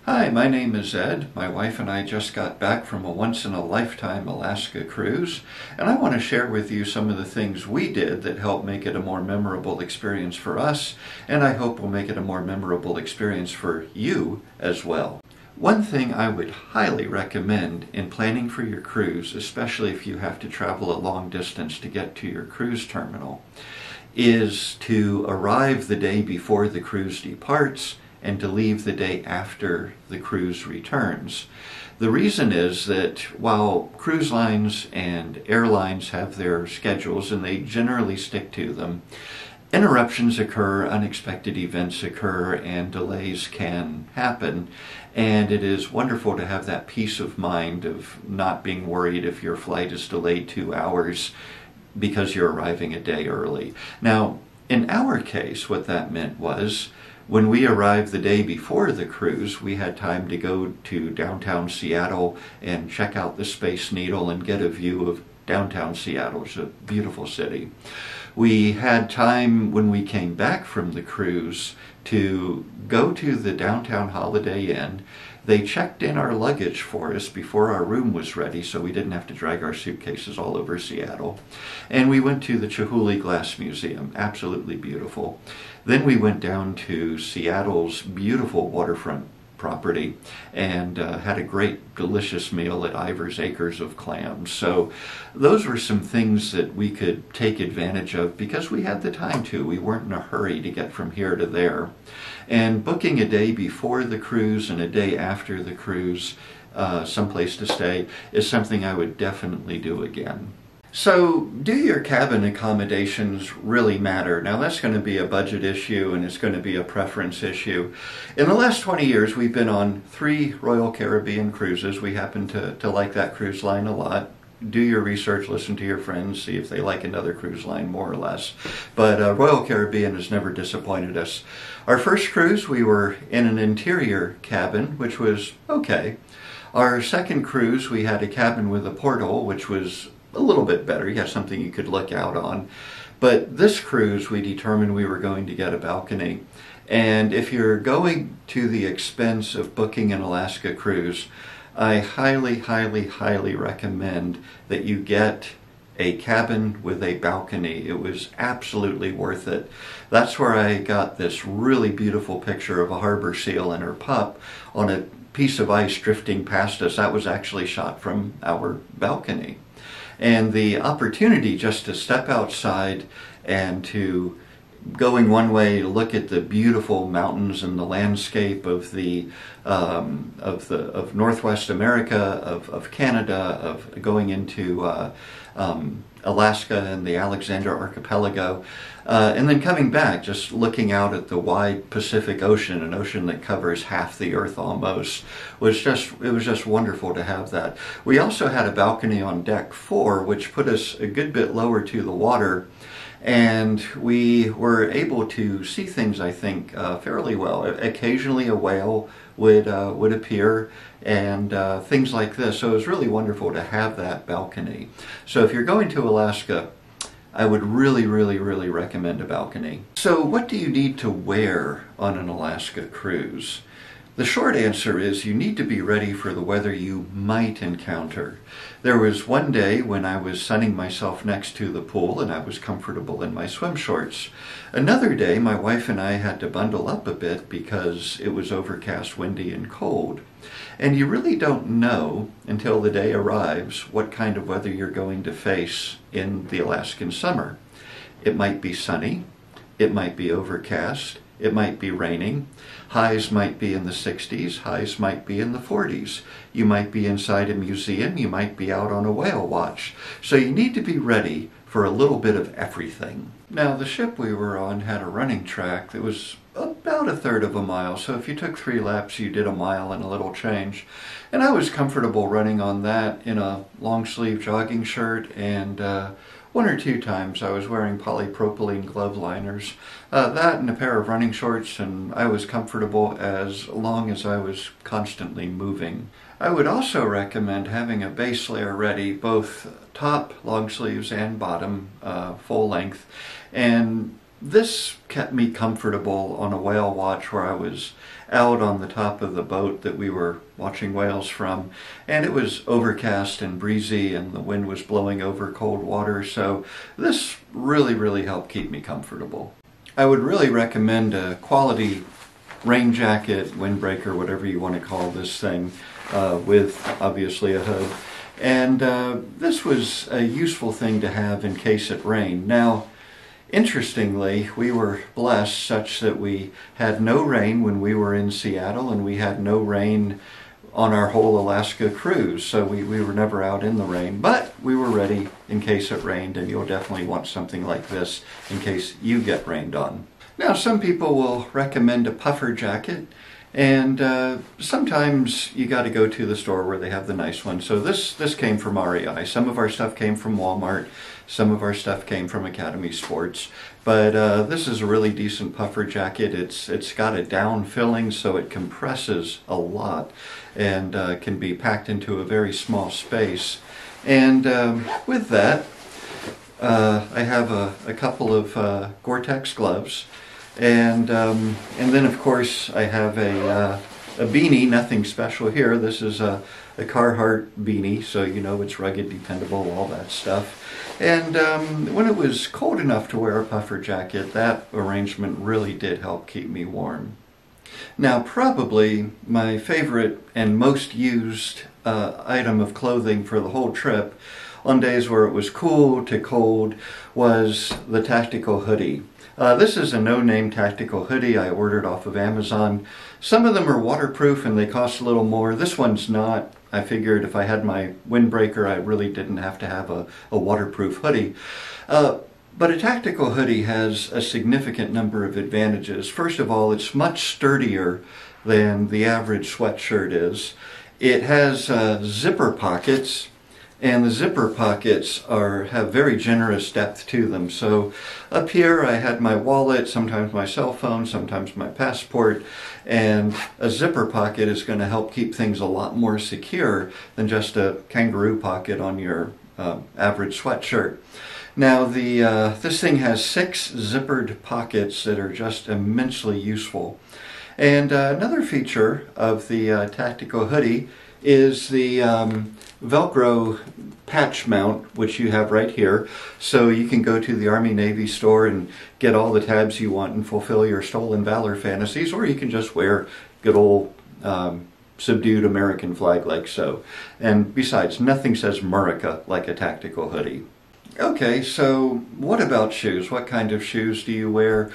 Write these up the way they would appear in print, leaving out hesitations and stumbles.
Hi, my name is Ed. My wife and I just got back from a once-in-a-lifetime Alaska cruise, and I want to share with you some of the things we did that helped make it a more memorable experience for us, and I hope will make it a more memorable experience for you as well. One thing I would highly recommend in planning for your cruise, especially if you have to travel a long distance to get to your cruise terminal, is to arrive the day before the cruise departs and to leave the day after the cruise returns. The reason is that while cruise lines and airlines have their schedules and they generally stick to them, interruptions occur, unexpected events occur, and delays can happen. And it is wonderful to have that peace of mind of not being worried if your flight is delayed 2 hours because you're arriving a day early. Now, in our case, what that meant was when we arrived the day before the cruise, we had time to go to downtown Seattle and check out the Space Needle and get a view of downtown Seattle. It's a beautiful city. We had time when we came back from the cruise to go to the downtown Holiday Inn. They checked in our luggage for us before our room was ready, so we didn't have to drag our suitcases all over Seattle. And we went to the Chihuly Glass Museum, absolutely beautiful. Then we went down to Seattle's beautiful waterfront property and had a great delicious meal at Ivar's Acres of Clams. So those were some things that we could take advantage of because we had the time to. We weren't in a hurry to get from here to there. And booking a day before the cruise and a day after the cruise, someplace to stay, is something I would definitely do again. So, do your cabin accommodations really matter? Now that's going to be a budget issue and it's going to be a preference issue. In the last 20 years we've been on 3 Royal Caribbean cruises. We happen to like that cruise line a lot. Do your research, listen to your friends, see if they like another cruise line more or less. But Royal Caribbean has never disappointed us. Our first cruise we were in an interior cabin, which was okay. Our second cruise we had a cabin with a porthole, which was a little bit better. You have something you could look out on. But this cruise we determined we were going to get a balcony. And if you're going to the expense of booking an Alaska cruise, I highly, highly, highly recommend that you get a cabin with a balcony. It was absolutely worth it. That's where I got this really beautiful picture of a harbor seal and her pup on a piece of ice drifting past us. That was actually shot from our balcony. And the opportunity just to step outside and to going one way, look at the beautiful mountains and the landscape of Northwest America, of Canada, of going into Alaska and the Alexander Archipelago, and then coming back, just looking out at the wide Pacific Ocean, an ocean that covers half the earth almost, it was just wonderful to have that. We also had a balcony on deck 4, which put us a good bit lower to the water, and we were able to see things, I think, fairly well. Occasionally a whale would appear and things like this. So it was really wonderful to have that balcony. So if you're going to Alaska, I would really, really, really recommend a balcony. So what do you need to wear on an Alaska cruise? The short answer is you need to be ready for the weather you might encounter. There was one day when I was sunning myself next to the pool and I was comfortable in my swim shorts. Another day my wife and I had to bundle up a bit because it was overcast, windy, and cold. And you really don't know until the day arrives what kind of weather you're going to face in the Alaskan summer. It might be sunny, it might be overcast, it might be raining. Highs might be in the 60s, highs might be in the 40s. You might be inside a museum, you might be out on a whale watch. So you need to be ready for a little bit of everything. Now the ship we were on had a running track that was about 1/3 of a mile, so if you took 3 laps you did a mile and a little change. And I was comfortable running on that in a long sleeve jogging shirt, and 1 or 2 times I was wearing polypropylene glove liners. That and a pair of running shorts, and I was comfortable as long as I was constantly moving. I would also recommend having a base layer ready, both top long sleeves and bottom full length, and this kept me comfortable on a whale watch where I was out on the top of the boat that we were watching whales from, and it was overcast and breezy and the wind was blowing over cold water, so this really helped keep me comfortable. I would really recommend a quality rain jacket, windbreaker, whatever you want to call this thing, with obviously a hood. And this was a useful thing to have in case it rained. Now, interestingly, we were blessed such that we had no rain when we were in Seattle, and we had no rain on our whole Alaska cruise, so we were never out in the rain, but we were ready in case it rained, and you'll definitely want something like this in case you get rained on. Now, some people will recommend a puffer jacket, and sometimes you got to go to the store where they have the nice one. So this came from REI. Some of our stuff came from Walmart. Some of our stuff came from Academy Sports. But this is a really decent puffer jacket. It's got a down filling, so it compresses a lot and can be packed into a very small space. And with that, I have a couple of Gore-Tex gloves. And then, of course, I have a beanie, nothing special here. This is a Carhartt beanie, so you know it's rugged, dependable, all that stuff. And when it was cold enough to wear a puffer jacket, that arrangement really did help keep me warm. Now, probably my favorite and most used item of clothing for the whole trip, on days where it was cool to cold, was the tactical hoodie. This is a no-name tactical hoodie I ordered off of Amazon. Some of them are waterproof and they cost a little more. This one's not. I figured if I had my windbreaker, I really didn't have to have a waterproof hoodie. But a tactical hoodie has a significant number of advantages. First of all, it's much sturdier than the average sweatshirt is. It has zipper pockets. And the zipper pockets have very generous depth to them. So up here I had my wallet, sometimes my cell phone, sometimes my passport, and a zipper pocket is going to help keep things a lot more secure than just a kangaroo pocket on your average sweatshirt. Now this thing has 6 zippered pockets that are just immensely useful. And another feature of the tactical hoodie is the Velcro patch mount, which you have right here. So you can go to the Army Navy store and get all the tabs you want and fulfill your stolen valor fantasies, or you can just wear good old subdued American flag like so. And besides, nothing says Murica like a tactical hoodie. Okay, so what about shoes? What kind of shoes do you wear?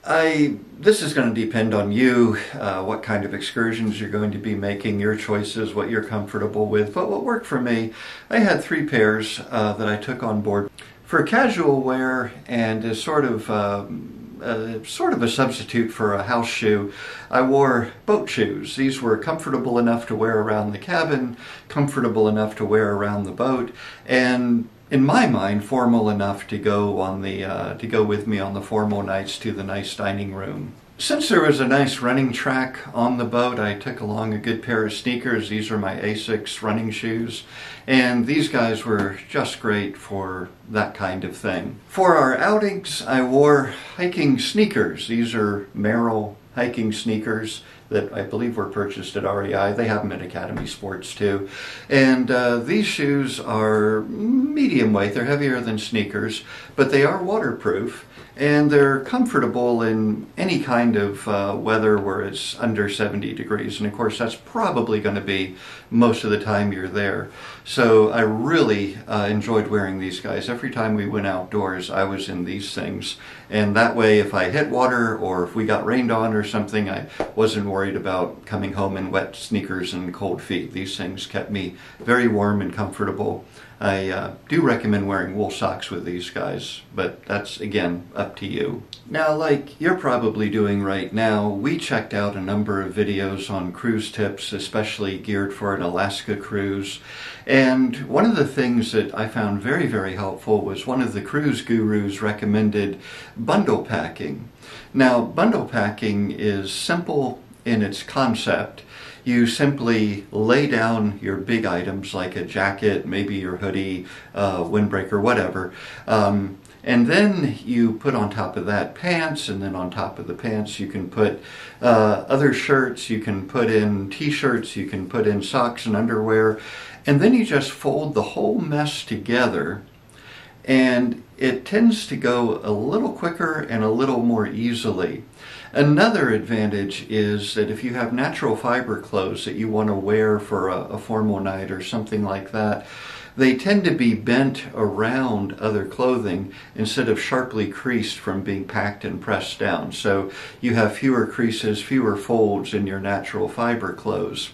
This is going to depend on you, what kind of excursions you're going to be making, your choices, what you're comfortable with. But what worked for me, I had 3 pairs that I took on board. For casual wear and as sort of a substitute for a house shoe, I wore boat shoes. These were comfortable enough to wear around the cabin, comfortable enough to wear around the boat, and in my mind, formal enough to go with me on the formal nights to the nice dining room. Since there was a nice running track on the boat, I took along a good pair of sneakers. These are my Asics running shoes, and these guys were just great for that kind of thing. For our outings, I wore hiking sneakers. These are Merrell hiking sneakers that I believe were purchased at REI. They have them at Academy Sports too. And these shoes are medium weight. They're heavier than sneakers, but they are waterproof. And they're comfortable in any kind of weather where it's under 70 degrees. And of course, that's probably going to be most of the time you're there. So I really enjoyed wearing these guys. Every time we went outdoors, I was in these things. And that way, if I hit water or if we got rained on or something, I wasn't worried about coming home in wet sneakers and cold feet. These things kept me very warm and comfortable. I do recommend wearing wool socks with these guys, but that's, again, up to you. Now, like you're probably doing right now, we checked out a number of videos on cruise tips, especially geared for an Alaska cruise. And one of the things that I found very, very helpful was one of the cruise gurus recommended bundle packing. Now, bundle packing is simple in its concept. You simply lay down your big items like a jacket, maybe your hoodie, windbreaker, whatever. And then you put on top of that pants, and then on top of the pants you can put other shirts, you can put in t-shirts, you can put in socks and underwear, and then you just fold the whole mess together, and it tends to go a little quicker and a little more easily. Another advantage is that if you have natural fiber clothes that you want to wear for a formal night or something like that, they tend to be bent around other clothing instead of sharply creased from being packed and pressed down. So you have fewer creases, fewer folds in your natural fiber clothes.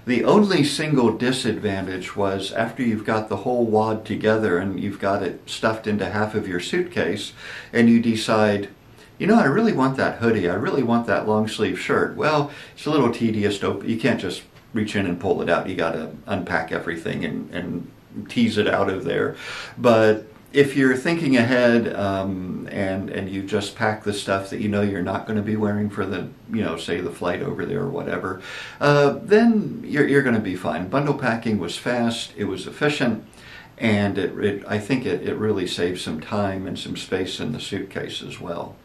The only single disadvantage was after you've got the whole wad together and you've got it stuffed into half of your suitcase, and you decide, you know, I really want that hoodie, I really want that long sleeve shirt. Well, it's a little tedious to open. You can't just reach in and pull it out. You got to unpack everything and tease it out of there. But if you're thinking ahead and you just pack the stuff that you know you're not going to be wearing for the, you know, say the flight over there or whatever, then you're going to be fine. Bundle packing was fast, it was efficient, and I think it really saves some time and some space in the suitcase as well.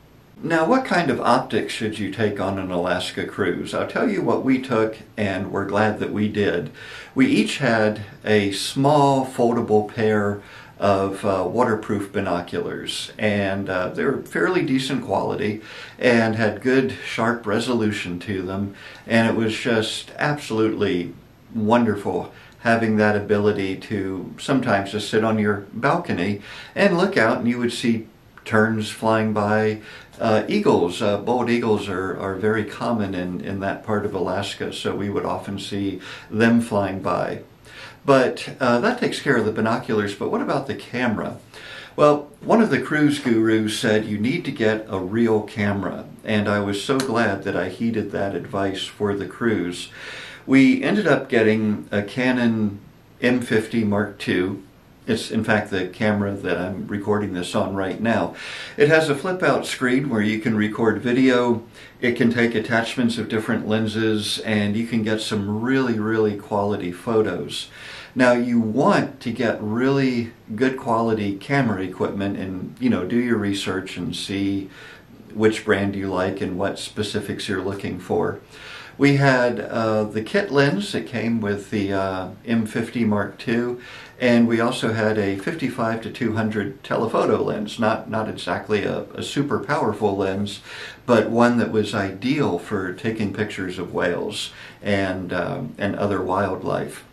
Now, what kind of optics should you take on an Alaska cruise? I'll tell you what we took, and we're glad that we did. We each had a small foldable pair of waterproof binoculars, and they're fairly decent quality and had good sharp resolution to them, and it was just absolutely wonderful having that ability to sometimes just sit on your balcony and look out, and you would see terns flying by. Eagles, bald eagles are very common in that part of Alaska, so we would often see them flying by. But that takes care of the binoculars, but what about the camera? Well, one of the cruise gurus said you need to get a real camera, and I was so glad that I heeded that advice for the cruise. We ended up getting a Canon M50 Mark II. It's in fact the camera that I'm recording this on right now. It has a flip out screen where you can record video, it can take attachments of different lenses, and you can get some really quality photos. Now you want to get really good quality camera equipment and, you know, do your research and see which brand you like and what specifics you're looking for. We had the kit lens that came with the M50 Mark II, and we also had a 55-200 telephoto lens, not exactly a super powerful lens, but one that was ideal for taking pictures of whales and other wildlife.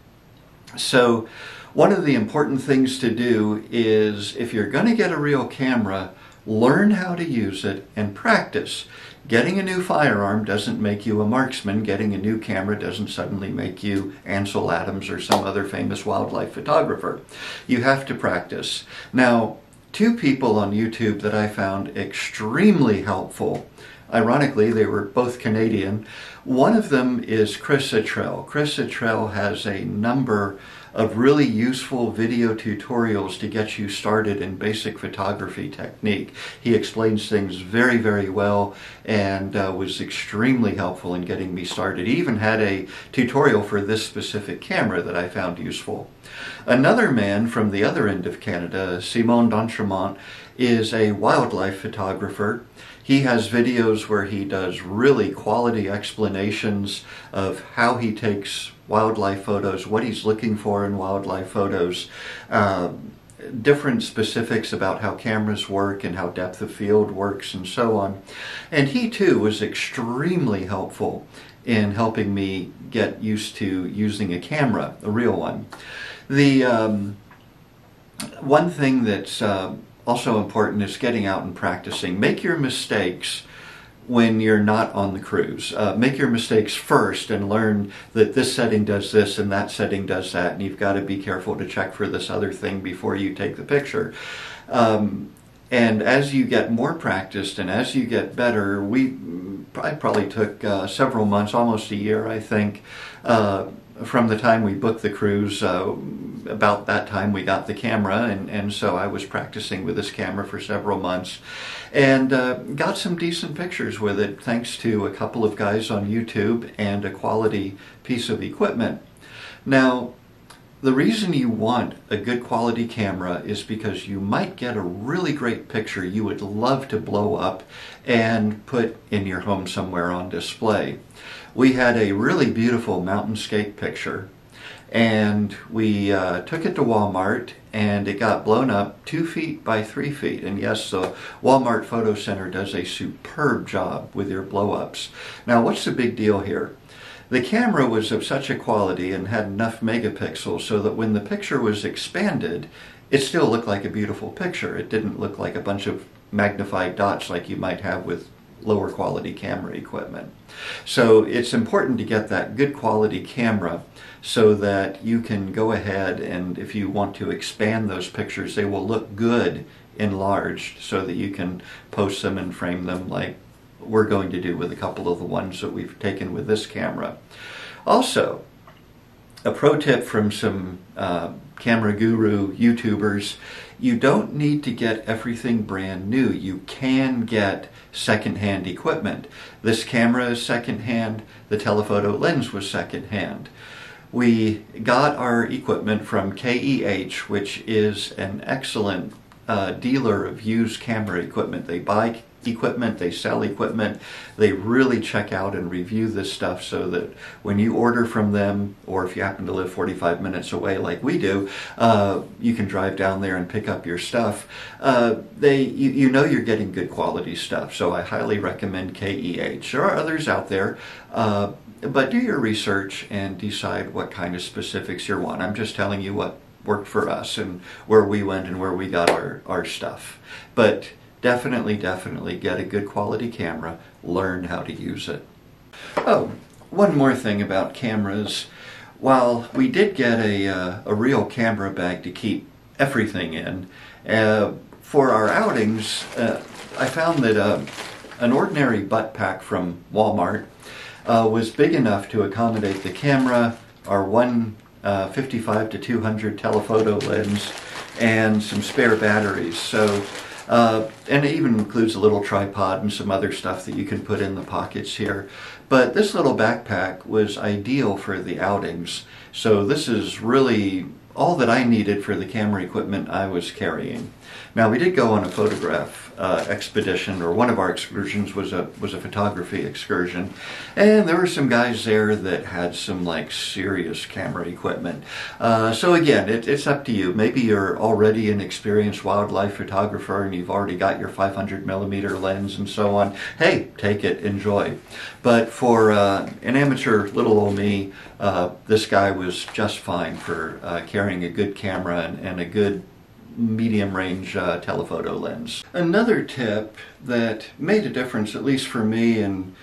So one of the important things to do is, if you're going to get a real camera, learn how to use it and practice. Getting a new firearm doesn't make you a marksman. Getting a new camera doesn't suddenly make you Ansel Adams or some other famous wildlife photographer. You have to practice. Now, two people on YouTube that I found extremely helpful, ironically, they were both Canadian. One of them is Chris Attrell. Chris Attrell has a number of really useful video tutorials to get you started in basic photography technique. He explains things very well and was extremely helpful in getting me started. He even had a tutorial for this specific camera that I found useful. Another man from the other end of Canada, Simon d'Entremont, is a wildlife photographer. He has videos where he does really quality explanations of how he takes wildlife photos, what he's looking for in wildlife photos, different specifics about how cameras work and how depth of field works and so on. And he too was extremely helpful in helping me get used to using a camera, a real one. The one thing that's also important is getting out and practicing. Make your mistakes when you're not on the cruise. Make your mistakes first and learn that this setting does this and that setting does that, and you've got to be careful to check for this other thing before you take the picture. And as you get more practiced and as you get better, I probably took several months, almost a year, I think, from the time we booked the cruise. About that time we got the camera, and so I was practicing with this camera for several months and got some decent pictures with it thanks to a couple of guys on YouTube and a quality piece of equipment. Now, The reason you want a good quality camera is because you might get a really great picture you would love to blow up and put in your home somewhere on display. We had a really beautiful mountainscape picture, and we took it to Walmart, and it got blown up 2 feet by 3 feet. And yes, the Walmart Photo Center does a superb job with your blow-ups. Now, what's the big deal here? The camera was of such a quality and had enough megapixels so that when the picture was expanded, it still looked like a beautiful picture. It didn't look like a bunch of magnified dots like you might have with lower quality camera equipment. So it's important to get that good quality camera so that you can go ahead, and if you want to expand those pictures, they will look good enlarged so that you can post them and frame them like we're going to do with a couple of the ones that we've taken with this camera. Also, a pro tip from some camera guru YouTubers: you don't need to get everything brand new. You can get secondhand equipment. This camera is secondhand. The telephoto lens was secondhand. We got our equipment from KEH, which is an excellent dealer of used camera equipment. They buy equipment, they sell equipment, they really check out and review this stuff so that when you order from them, or if you happen to live 45 minutes away like we do, you can drive down there and pick up your stuff. You know you're getting good quality stuff, so I highly recommend KEH. There are others out there, but do your research and decide what kind of specifics you want. I'm just telling you what worked for us and where we went and where we got our stuff. But definitely get a good quality camera, learn how to use it. Oh, one more thing about cameras. While we did get a real camera bag to keep everything in, for our outings, I found that an ordinary butt pack from Walmart was big enough to accommodate the camera, our 155 to 200 telephoto lens, and some spare batteries. So and it even includes a little tripod and some other stuff that you can put in the pockets here. But this little backpack was ideal for the outings. So this is really all that I needed for the camera equipment I was carrying. Now, we did go on a photograph expedition, or one of our excursions was a photography excursion, and there were some guys there that had some like serious camera equipment. So again, it's up to you. Maybe you're already an experienced wildlife photographer and you've already got your 500mm lens and so on. Hey, take it, enjoy. But for an amateur little old me, this guy was just fine for carrying a good camera and a good medium range telephoto lens. Another tip that made a difference, at least for me, in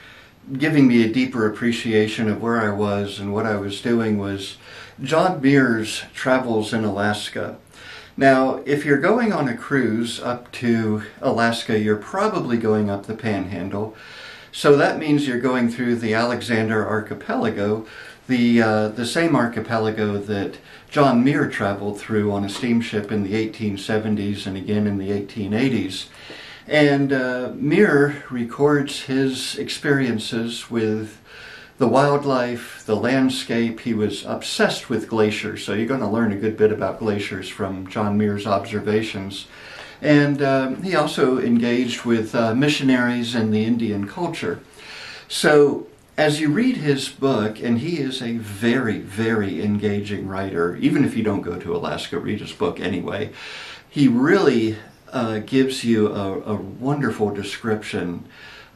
giving me a deeper appreciation of where I was and what I was doing, was John Muir's Travels in Alaska. Now, if you're going on a cruise up to Alaska, you're probably going up the Panhandle. So that means you're going through the Alexander Archipelago, the same archipelago that John Muir traveled through on a steamship in the 1870s and again in the 1880s. And Muir records his experiences with the wildlife, the landscape. He was obsessed with glaciers, so you're going to learn a good bit about glaciers from John Muir's observations. And he also engaged with missionaries and the Indian culture. So as you read his book, and he is a very, very engaging writer, even if you don't go to Alaska, read his book anyway, he really gives you a wonderful description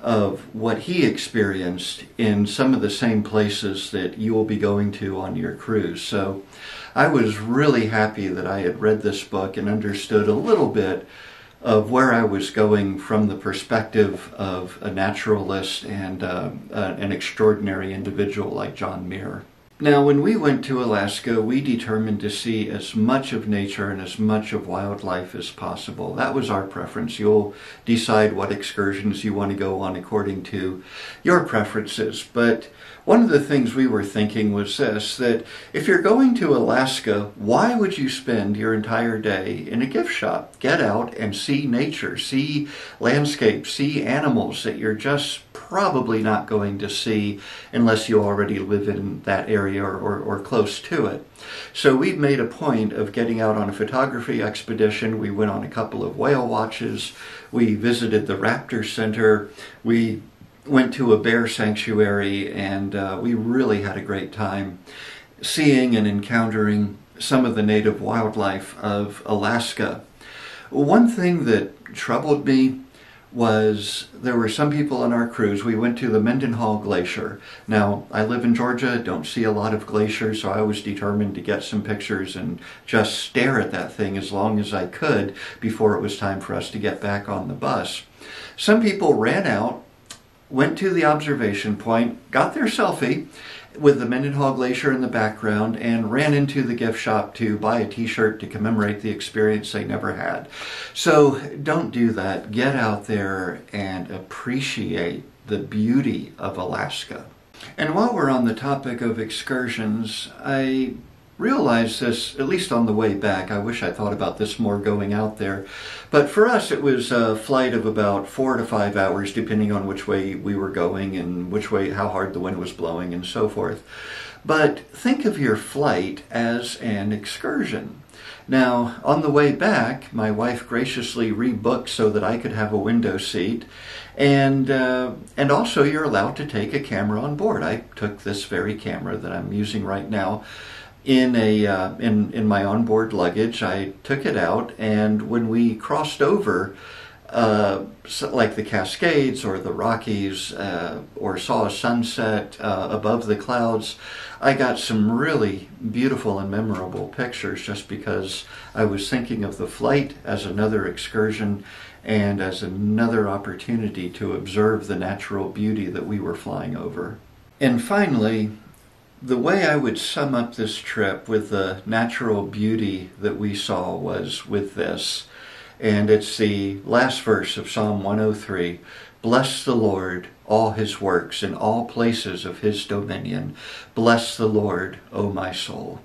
of what he experienced in some of the same places that you will be going to on your cruise. So I was really happy that I had read this book and understood a little bit of where I was going from the perspective of a naturalist and an extraordinary individual like John Muir. Now, when we went to Alaska, we determined to see as much of nature and as much of wildlife as possible. That was our preference. You'll decide what excursions you want to go on according to your preferences. But one of the things we were thinking was this, that if you're going to Alaska, why would you spend your entire day in a gift shop? Get out and see nature, see landscapes, see animals that you're just probably not going to see unless you already live in that area or close to it. So we made a point of getting out on a photography expedition. We went on a couple of whale watches. We visited the Raptor Center. We went to a bear sanctuary, and we really had a great time seeing and encountering some of the native wildlife of Alaska. One thing that troubled me was there were some people on our cruise. We went to the Mendenhall Glacier. Now, I live in Georgia, don't see a lot of glaciers, so I was determined to get some pictures and just stare at that thing as long as I could before it was time for us to get back on the bus. Some people ran out, went to the observation point, got their selfie with the Mendenhall Glacier in the background, and ran into the gift shop to buy a t-shirt to commemorate the experience they never had. So don't do that. Get out there and appreciate the beauty of Alaska. And while we're on the topic of excursions, I realized this, at least on the way back. I wish I thought about this more going out there. But for us, it was a flight of about 4 to 5 hours, depending on which way we were going and which way, how hard the wind was blowing and so forth. But think of your flight as an excursion. Now, on the way back, my wife graciously rebooked so that I could have a window seat. And also you're allowed to take a camera on board. I took this very camera that I'm using right now in my onboard luggage. I took it out, and when we crossed over, like the Cascades or the Rockies, or saw a sunset above the clouds, I got some really beautiful and memorable pictures just because I was thinking of the flight as another excursion and as another opportunity to observe the natural beauty that we were flying over. And finally, the way I would sum up this trip with the natural beauty that we saw was with this. And it's the last verse of Psalm 103. Bless the Lord, all his works in all places of his dominion. Bless the Lord, O my soul.